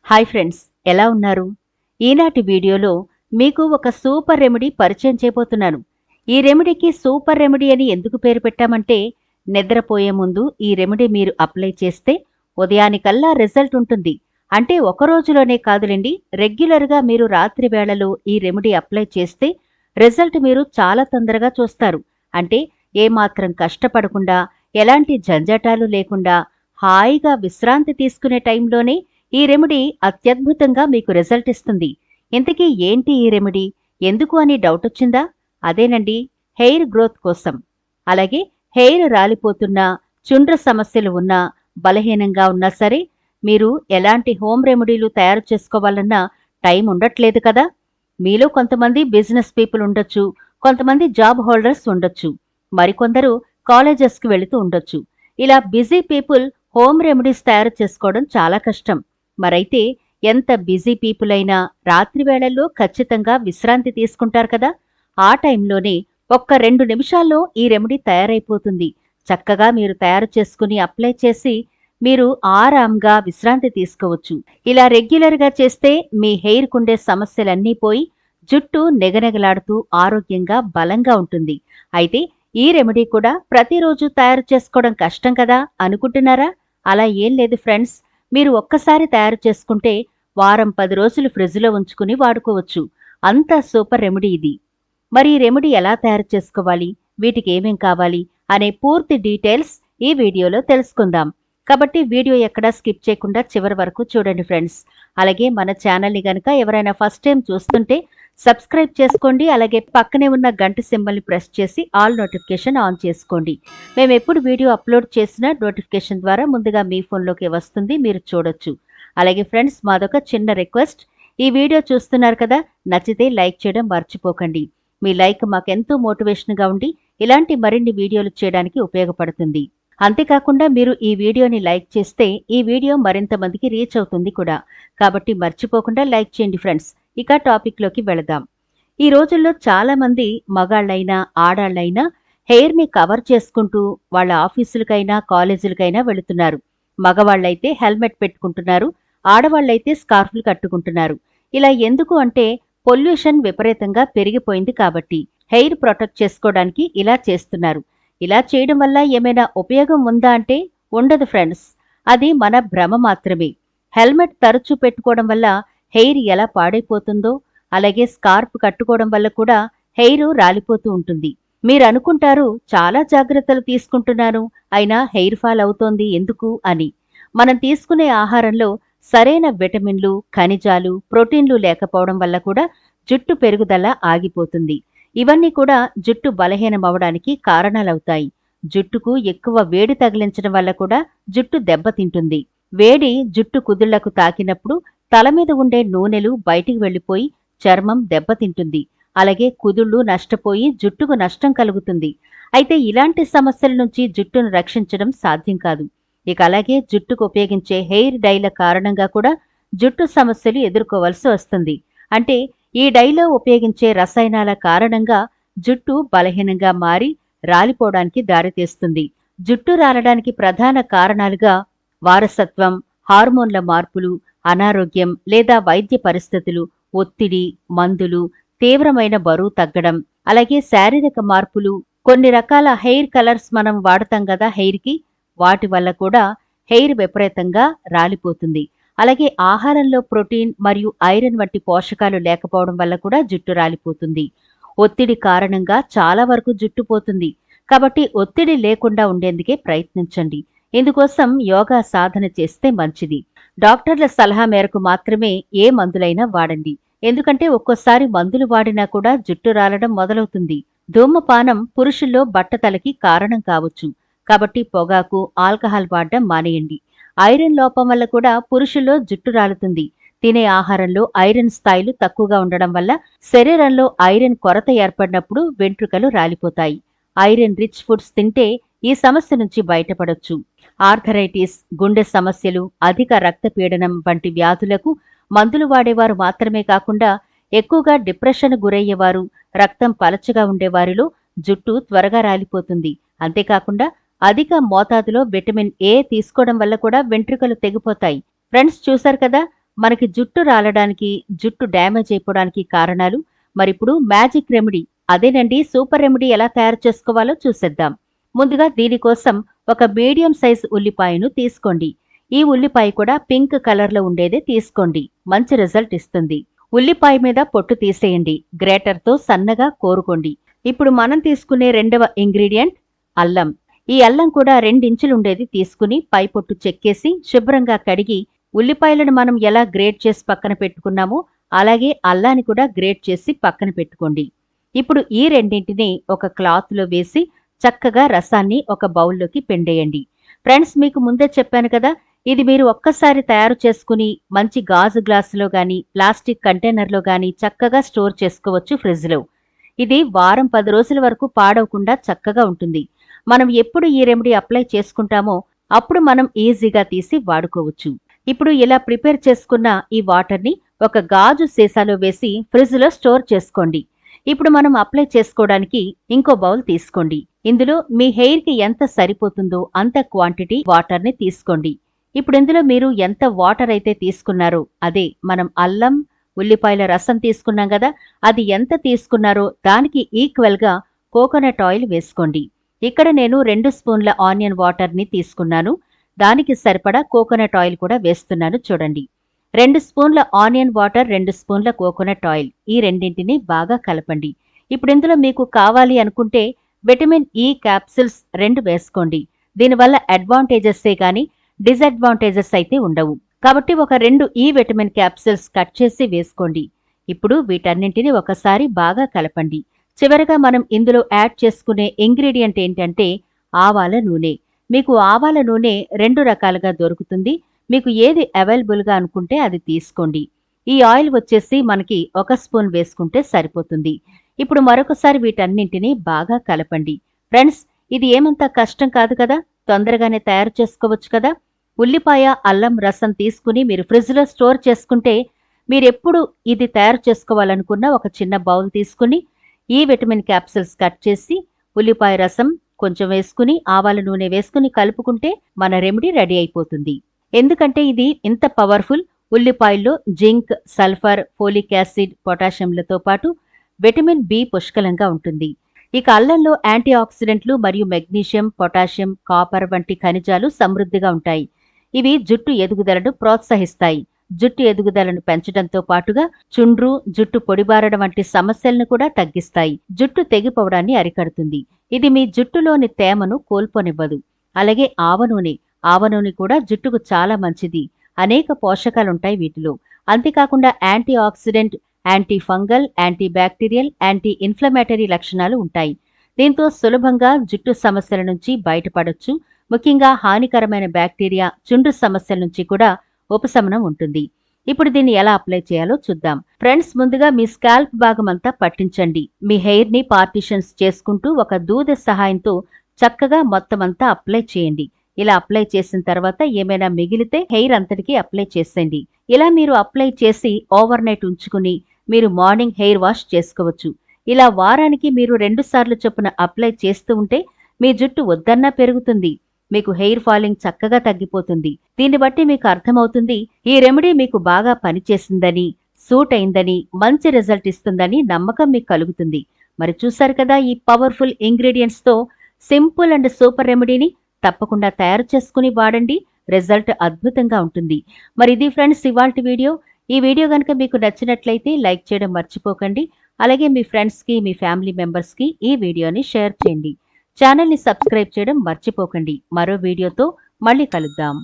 Hi friends, ఎలా ఉన్నారు? ఈనాటి వీడియోలో మీకు ఒక సూపర్ రెమెడీ పరిచయం చేయబోతున్నాను. ఈ రెమెడీకి సూపర్ రెమెడీ అని ఎందుకు పేరు పెట్టామంటే, నిద్రపోయే ముందు ఈ రెమెడీ మీరు అప్లై చేస్తే ఉదయానికల్లా రిజల్ట్ ఉంటుంది. అంటే ఒక రోజులోనే కాదులేండి, రెగ్యులర్గా మీరు రాత్రి వేళలో ఈ రెమెడీ అప్లై చేస్తే రిజల్ట్ మీరు చాలా తొందరగా చూస్తారు. అంటే ఏమాత్రం కష్టపడకుండా, ఎలాంటి జంజాటాలు లేకుండా, హాయిగా విశ్రాంతి తీసుకునే టైంలోనే ఈ రెమెడీ అత్యద్భుతంగా మీకు రిజల్ట్ ఇస్తుంది. ఇంతకీ ఏంటి ఈ రెమెడీ? ఎందుకు అని డౌట్ వచ్చిందా? అదేనండి, హెయిర్ గ్రోత్ కోసం. అలాగే హెయిర్ రాలిపోతున్నా, చుండ్ర సమస్యలు ఉన్నా, బలహీనంగా ఉన్నా సరే, మీరు ఎలాంటి హోమ్ రెమెడీలు తయారు చేసుకోవాలన్నా టైం ఉండట్లేదు కదా. మీలో కొంతమంది బిజినెస్ పీపుల్ ఉండొచ్చు, కొంతమంది జాబ్ హోల్డర్స్ ఉండొచ్చు, మరికొందరు కాలేజెస్కి వెళుతూ ఉండొచ్చు. ఇలా బిజీ పీపుల్ హోమ్ రెమెడీస్ తయారు చేసుకోవడం చాలా కష్టం. మరైతే ఎంత బిజీ పీపుల్ అయినా రాత్రి వేళల్లో ఖచ్చితంగా విశ్రాంతి తీసుకుంటారు కదా. ఆ టైంలోనే ఒక్క 2 నిమిషాల్లో ఈ రెమెడీ తయారైపోతుంది. చక్కగా మీరు తయారు చేసుకుని అప్లై చేసి మీరు ఆరాంగా విశ్రాంతి తీసుకోవచ్చు. ఇలా రెగ్యులర్గా చేస్తే మీ హెయిర్కుండే సమస్యలన్నీ పోయి జుట్టు నెగనెగలాడుతూ ఆరోగ్యంగా బలంగా ఉంటుంది. అయితే ఈ రెమెడీ కూడా ప్రతిరోజు తయారు చేసుకోవడం కష్టం కదా అనుకుంటున్నారా? అలా ఏం లేదు ఫ్రెండ్స్. మీరు ఒక్కసారి తయారు చేసుకుంటే వారం 10 రోజులు ఫ్రిడ్జ్లో ఉంచుకుని వాడుకోవచ్చు. అంత సూపర్ రెమెడీ ఇది. మరి ఈ రెమెడీ ఎలా తయారు చేసుకోవాలి, వీటికి ఏమేం కావాలి అనే పూర్తి డీటెయిల్స్ ఈ వీడియోలో తెలుసుకుందాం. కాబట్టి వీడియో ఎక్కడా స్కిప్ చేయకుండా చివరి వరకు చూడండి ఫ్రెండ్స్. అలాగే మన ఛానల్ని గనక ఎవరైనా ఫస్ట్ టైం చూస్తుంటే సబ్స్క్రైబ్ చేసుకోండి. అలాగే పక్కనే ఉన్న గంట సింబల్ని ప్రెస్ చేసి ఆల్ నోటిఫికేషన్ ఆన్ చేసుకోండి. మేము ఎప్పుడు వీడియో అప్లోడ్ చేసినా నోటిఫికేషన్ ద్వారా ముందుగా మీ ఫోన్లోకి వస్తుంది, మీరు చూడొచ్చు. అలాగే ఫ్రెండ్స్, మాదొక చిన్న రిక్వెస్ట్. ఈ వీడియో చూస్తున్నారు కదా, నచ్చితే లైక్ చేయడం మర్చిపోకండి. మీ లైక్ మాకెంతో మోటివేషన్గా ఉండి ఇలాంటి మరిన్ని వీడియోలు చేయడానికి ఉపయోగపడుతుంది. అంతేకాకుండా మీరు ఈ వీడియోని లైక్ చేస్తే ఈ వీడియో మరింత మందికి రీచ్ అవుతుంది కూడా. కాబట్టి మర్చిపోకుండా లైక్ చేయండి ఫ్రెండ్స్. ఇక టాపిక్లోకి వెళదాం. ఈ రోజుల్లో చాలామంది మగాళ్ళైనా ఆడాళ్ళైనా హెయిర్ని కవర్ చేసుకుంటూ వాళ్ళ ఆఫీసులకైనా కాలేజీలకైనా వెళుతున్నారు. మగవాళ్ళైతే హెల్మెట్ పెట్టుకుంటున్నారు, ఆడవాళ్ళైతే స్కార్ఫ్లు కట్టుకుంటున్నారు. ఇలా ఎందుకు అంటే పొల్యూషన్ విపరీతంగా పెరిగిపోయింది కాబట్టి హెయిర్ ప్రొటెక్ట్ చేసుకోవడానికి ఇలా చేస్తున్నారు. ఇలా చేయడం వల్ల ఏమైనా ఉపయోగం ఉందా అంటే ఉండదు ఫ్రెండ్స్. అది మన భ్రమ మాత్రమే. హెల్మెట్ తరచూ పెట్టుకోవడం వల్ల హెయిర్ ఎలా పాడైపోతుందో, అలాగే స్కార్ఫ్ కట్టుకోవడం వల్ల కూడా హెయిర్ రాలిపోతూ ఉంటుంది. మీరు అనుకుంటారు, చాలా జాగ్రత్తలు తీసుకుంటున్నాను అయినా హెయిర్ ఫాల్ అవుతోంది ఎందుకు అని. మనం తీసుకునే ఆహారంలో సరైన విటమిన్లు, ఖనిజాలు, ప్రోటీన్లు లేకపోవడం వల్ల కూడా జుట్టు పెరుగుదల ఆగిపోతుంది. ఇవన్నీ కూడా జుట్టు బలహీనమవడానికి కారణాలవుతాయి. జుట్టుకు ఎక్కువ వేడి తగిలించడం వల్ల కూడా జుట్టు దెబ్బతింటుంది. వేడి జుట్టు కుదుళ్లకు తాకినప్పుడు తల మీద ఉండే నూనెలు బయటికి వెళ్లిపోయి చర్మం దెబ్బతింటుంది. అలాగే కుదుళ్లు నష్టపోయి జుట్టుకు నష్టం కలుగుతుంది. అయితే ఇలాంటి సమస్యల నుంచి జుట్టును రక్షించడం సాధ్యం కాదు. ఇక అలాగే జుట్టుకు ఉపయోగించే హెయిర్ డైల కారణంగా కూడా జుట్టు సమస్యలు ఎదుర్కోవలసి వస్తుంది. అంటే ఈ డైలో ఉపయోగించే రసాయనాల కారణంగా జుట్టు బలహీనంగా మారి రాలిపోవడానికి దారితీస్తుంది. జుట్టు రాలడానికి ప్రధాన కారణాలుగా వారసత్వం, హార్మోన్ల మార్పులు, అనారోగ్యం లేదా వైద్య పరిస్థితులు, ఒత్తిడి, మందులు, తీవ్రమైన బరువు తగ్గడం, అలాగే శారీరక మార్పులు, కొన్ని రకాల హెయిర్ కలర్స్ మనం వాడతాం కదా హెయిర్కి, వాటి వల్ల కూడా హెయిర్ విపరీతంగా రాలిపోతుంది. అలాగే ఆహారంలో ప్రోటీన్ మరియు ఐరన్ వంటి పోషకాలు లేకపోవడం వల్ల కూడా జుట్టు రాలిపోతుంది. ఒత్తిడి కారణంగా చాలా వరకు జుట్టు పోతుంది. కాబట్టి ఒత్తిడి లేకుండా ఉండేందుకే ప్రయత్నించండి. ఇందుకోసం యోగా సాధన చేస్తే మంచిది. డాక్టర్ల సలహా మేరకు మాత్రమే ఏ మందులైనా వాడండి. ఎందుకంటే ఒక్కోసారి మందులు వాడినా కూడా జుట్టు రాలడం మొదలవుతుంది. ధూమపానం పురుషుల్లో బట్టతలకి కారణం కావచ్చు. కాబట్టి పొగాకు, ఆల్కహాల్ వాడడం మానేయండి. ఐరన్ లోపం వల్ల కూడా పురుషుల్లో జుట్టు రాలుతుంది. తినే ఆహారంలో ఐరన్ స్థాయిలు తక్కువగా ఉండడం వల్ల శరీరంలో ఐరన్ కొరత ఏర్పడినప్పుడు వెంట్రుకలు రాలిపోతాయి. ఐరన్ రిచ్ ఫుడ్స్ తింటే ఈ సమస్య నుంచి బయటపడొచ్చు. ఆర్థరైటిస్, గుండె సమస్యలు, అధిక రక్తపీడనం వంటి వ్యాధులకు మందులు వాడేవారు మాత్రమే కాకుండా ఎక్కువగా డిప్రెషన్ గురయ్యేవారు, రక్తం పలచగా ఉండేవారిలో జుట్టు త్వరగా రాలిపోతుంది. అంతేకాకుండా అధిక మోతాదులో విటమిన్ ఏ తీసుకోవడం వల్ల కూడా వెంట్రుకలు తెగిపోతాయి. ఫ్రెండ్స్, చూశారు కదా, మనకి జుట్టు రాలడానికి, జుట్టు డ్యామేజ్ అయిపోవడానికి కారణాలు. మరిప్పుడు మ్యాజిక్ రెమెడీ, అదేనండి సూపర్ రెమెడీ ఎలా తయారు చేసుకోవాలో చూసేద్దాం. ముందుగా దీనికోసం ఒక మీడియం సైజ్ ఉల్లిపాయను తీసుకోండి. ఈ ఉల్లిపాయ కూడా పింక్ కలర్లో ఉండేదే తీసుకోండి, మంచి రిజల్ట్ ఇస్తుంది. ఉల్లిపాయ మీద పొట్టు తీసేయండి, గ్రేటర్తో సన్నగా కోరుకోండి. ఇప్పుడు మనం తీసుకునే రెండవ ఇంగ్రీడియంట్ అల్లం. ఈ అల్లం కూడా 2 ఇంచులుండేది తీసుకుని పై పొట్టు చెక్కేసి శుభ్రంగా కడిగి, ఉల్లిపాయలను మనం ఎలా గ్రేట్ చేసి పక్కన పెట్టుకున్నామో అలాగే అల్లాన్ని కూడా గ్రేట్ చేసి పక్కన పెట్టుకోండి. ఇప్పుడు ఈ రెండింటిని ఒక క్లాత్లో వేసి చక్కగా రసాన్ని ఒక బౌల్లోకి పిండేయండి. ఫ్రెండ్స్, మీకు ముందే చెప్పాను కదా, ఇది మీరు ఒక్కసారి తయారు చేసుకుని మంచి గాజు గ్లాసులో గాని ప్లాస్టిక్ కంటైనర్లో గాని చక్కగా స్టోర్ చేసుకోవచ్చు ఫ్రిడ్జ్లో. ఇది వారం 10 రోజుల వరకు పాడవకుండా చక్కగా ఉంటుంది. మనం ఎప్పుడు ఈ రెమెడీ అప్లై చేసుకుంటామో అప్పుడు మనం ఈజీగా తీసి వాడుకోవచ్చు. ఇప్పుడు ఇలా ప్రిపేర్ చేసుకున్న ఈ వాటర్ని ఒక గాజు సీసాలో వేసి ఫ్రిడ్జ్లో స్టోర్ చేసుకోండి. ఇప్పుడు మనం అప్లై చేసుకోవడానికి ఇంకో బౌల్ తీసుకోండి. ఇందులో మీ హెయిర్కి ఎంత సరిపోతుందో అంత క్వాంటిటీ వాటర్ని తీసుకోండి. ఇప్పుడు ఇందులో మీరు ఎంత వాటర్ అయితే తీసుకున్నారో, అదే మనం అల్లం ఉల్లిపాయల రసం తీసుకున్నాం కదా, అది ఎంత తీసుకున్నారో దానికి ఈక్వల్గా కోకోనట్ ఆయిల్ వేసుకోండి. ఇక్కడ నేను 2 స్పూన్ల ఆనియన్ వాటర్ని తీసుకున్నాను, దానికి సరిపడా కోకోనట్ ఆయిల్ కూడా వేస్తున్నాను చూడండి. 2 స్పూన్ల ఆనియన్ వాటర్, 2 స్పూన్ల కోకోనట్ ఆయిల్, ఈ రెండింటిని బాగా కలపండి. ఇప్పుడు ఇందులో మీకు కావాలి అనుకుంటే విటమిన్ ఈ క్యాప్సిల్స్ 2 వేసుకోండి. దీనివల్ల అడ్వాంటేజెస్సే గాని డిసడ్వాంటేజెస్ అయితే ఉండవు. కాబట్టి ఒక 2 ఈ విటమిన్ క్యాప్సిల్స్ కట్ చేసి వేసుకోండి. ఇప్పుడు వీటన్నింటినీ ఒకసారి బాగా కలపండి. చివరగా మనం ఇందులో యాడ్ చేసుకునే ఇంగ్రీడియంట్ ఏంటంటే ఆవాల నూనె. మీకు ఆవాల నూనె 2 రకాలుగా దొరుకుతుంది. మీకు ఏది అవైలబుల్గా అనుకుంటే అది తీసుకోండి. ఈ ఆయిల్ వచ్చేసి మనకి 1 స్పూన్ వేసుకుంటే సరిపోతుంది. ఇప్పుడు మరొకసారి వీటన్నింటినీ బాగా కలపండి. ఫ్రెండ్స్, ఇది ఏమంత కష్టం కాదు కదా, తొందరగానే తయారు చేసుకోవచ్చు కదా. ఉల్లిపాయ అల్లం రసం తీసుకుని మీరు ఫ్రిడ్జ్లో స్టోర్ చేసుకుంటే మీరెప్పుడు ఇది తయారు చేసుకోవాలనుకున్న ఒక చిన్న బౌల్ తీసుకుని ఈ విటమిన్ క్యాప్సిల్స్ కట్ చేసి ఉల్లిపాయ రసం కొంచెం వేసుకుని ఆవాల నూనె వేసుకుని కలుపుకుంటే మన రెమెడీ రెడీ అయిపోతుంది. ఎందుకంటే ఇది ఇంత పవర్ఫుల్. ఉల్లిపాయల్లో జింక్, సల్ఫర్, ఫోలిక్ యాసిడ్, పొటాషియంలతో పాటు విటమిన్ బి పుష్కలంగా ఉంటుంది. ఇక అల్లంలో యాంటీ ఆక్సిడెంట్లు మరియు మెగ్నీషియం, పొటాషియం, కాపర్ వంటి ఖనిజాలు సమృద్ధిగా ఉంటాయి. ఇవి జుట్టు ఎదుగుదలను ప్రోత్సహిస్తాయి. జుట్టు ఎదుగుదలను పెంచడంతో పాటుగా చుండ్రు, జుట్టు పొడిబారడం వంటి సమస్యలను కూడా తగ్గిస్తాయి. జుట్టు తెగిపోవడాన్ని అరికడుతుంది. ఇది మీ జుట్టులోని తేమను కోల్పోనివ్వదు. అలాగే ఆవనూనె కూడా జుట్టుకు చాలా మంచిది. అనేక పోషకాలుంటాయి వీటిలో. అంతేకాకుండా anti oxidant, anti fungal, anti bacterial, anti inflammatory లక్షణాలు ఉంటాయి. దీంతో సులభంగా జుట్టు సమస్యల నుంచి బయటపడొచ్చు. ముఖ్యంగా హానికరమైన బ్యాక్టీరియా, చుండ్రు సమస్యల నుంచి కూడా ఉపశమనం ఉంటుంది. ఇప్పుడు దీన్ని ఎలా అప్లై చేయాలో చూద్దాం. ఫ్రెండ్స్, ముందుగా మీ స్కాల్ప్ భాగమంతా పట్టించండి. మీ హెయిర్ని పార్టిషన్స్ చేసుకుంటూ ఒక దూది సహాయంతో చక్కగా మొత్తమంతా అప్లై చేయండి. ఇలా అప్లై చేసిన తర్వాత ఏమైనా మిగిలితే హెయిర్ అంతటికీ అప్లై చేసేయండి. ఇలా మీరు అప్లై చేసి ఓవర్ నైట్ ఉంచుకుని మీరు మార్నింగ్ హెయిర్ వాష్ చేసుకోవచ్చు. ఇలా వారానికి మీరు 2 సార్లు చొప్పున అప్లై చేస్తూ ఉంటే మీ జుట్టు వద్దన్నా పెరుగుతుంది. మీకు హెయిర్ ఫాలింగ్ చక్కగా తగ్గిపోతుంది. దీన్ని బట్టి మీకు అర్థమవుతుంది ఈ రెమెడీ మీకు బాగా పనిచేసిందని, సూట్ అయిందని, మంచి రిజల్ట్ ఇస్తుందని నమ్మకం మీకు కలుగుతుంది. మరి చూశారు కదా, ఈ పవర్ఫుల్ ఇంగ్రీడియంట్స్తో సింపుల్ అండ్ సూపర్ రెమెడీని తప్పకుండా తయారు చేసుకుని వాడండి. రిజల్ట్ అద్భుతంగా ఉంటుంది. మరి ఇది ఫ్రెండ్స్ ఇవాల్టి వీడియో. ఈ వీడియో కనుక మీకు నచ్చినట్లయితే లైక్ చేయడం మర్చిపోకండి. అలాగే మీ ఫ్రెండ్స్కి, మీ ఫ్యామిలీ మెంబర్స్కి ఈ వీడియోని షేర్ చేయండి. ఛానల్ని సబ్స్క్రైబ్ చేయడం మర్చిపోకండి. మరో వీడియోతో మళ్ళీ కలుద్దాం.